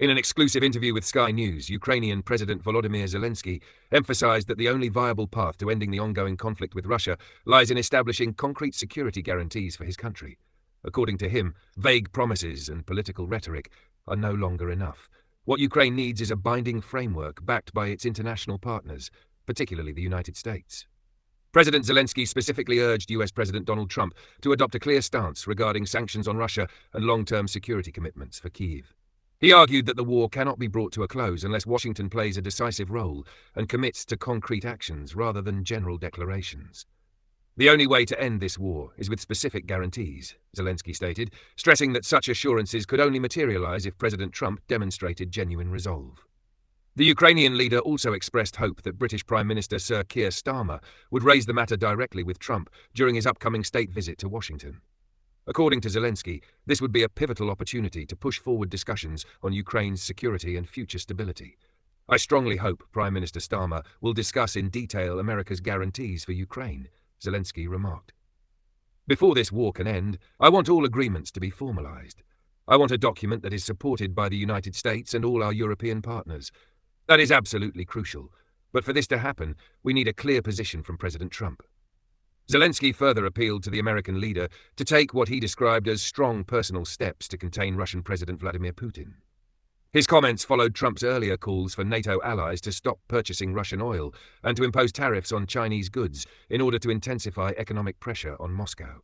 In an exclusive interview with Sky News, Ukrainian President Volodymyr Zelensky emphasized that the only viable path to ending the ongoing conflict with Russia lies in establishing concrete security guarantees for his country. According to him, vague promises and political rhetoric are no longer enough. What Ukraine needs is a binding framework backed by its international partners, particularly the United States. President Zelensky specifically urged US President Donald Trump to adopt a clear stance regarding sanctions on Russia and long-term security commitments for Kyiv. He argued that the war cannot be brought to a close unless Washington plays a decisive role and commits to concrete actions rather than general declarations. The only way to end this war is with specific guarantees, Zelensky stated, stressing that such assurances could only materialize if President Trump demonstrated genuine resolve. The Ukrainian leader also expressed hope that British Prime Minister Sir Keir Starmer would raise the matter directly with Trump during his upcoming state visit to Washington. According to Zelensky, this would be a pivotal opportunity to push forward discussions on Ukraine's security and future stability. I strongly hope Prime Minister Starmer will discuss in detail America's guarantees for Ukraine, Zelensky remarked. Before this war can end, I want all agreements to be formalized. I want a document that is supported by the United States and all our European partners. That is absolutely crucial, but for this to happen, we need a clear position from President Trump. Zelensky further appealed to the American leader to take what he described as strong personal steps to contain Russian President Vladimir Putin. His comments followed Trump's earlier calls for NATO allies to stop purchasing Russian oil and to impose tariffs on Chinese goods in order to intensify economic pressure on Moscow.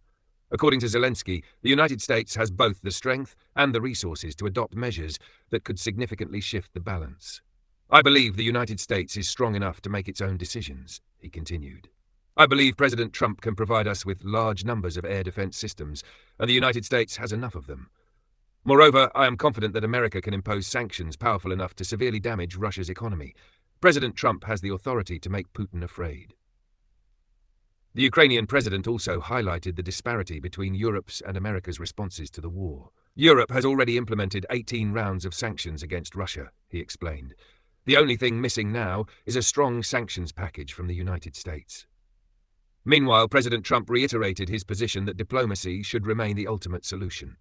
According to Zelensky, the United States has both the strength and the resources to adopt measures that could significantly shift the balance. I believe the United States is strong enough to make its own decisions, he continued. I believe President Trump can provide us with large numbers of air defense systems, and the United States has enough of them. Moreover, I am confident that America can impose sanctions powerful enough to severely damage Russia's economy. President Trump has the authority to make Putin afraid. The Ukrainian president also highlighted the disparity between Europe's and America's responses to the war. Europe has already implemented 18 rounds of sanctions against Russia, he explained. The only thing missing now is a strong sanctions package from the United States. Meanwhile, President Trump reiterated his position that diplomacy should remain the ultimate solution.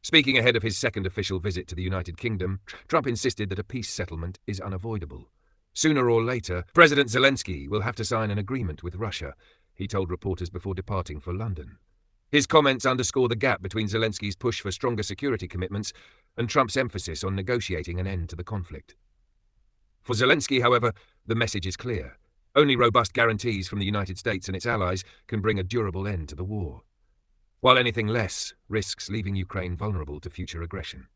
Speaking ahead of his second official visit to the United Kingdom, Trump insisted that a peace settlement is unavoidable. Sooner or later, President Zelensky will have to sign an agreement with Russia, he told reporters before departing for London. His comments underscore the gap between Zelensky's push for stronger security commitments and Trump's emphasis on negotiating an end to the conflict. For Zelensky, however, the message is clear. Only robust guarantees from the United States and its allies can bring a durable end to the war, while anything less risks leaving Ukraine vulnerable to future aggression.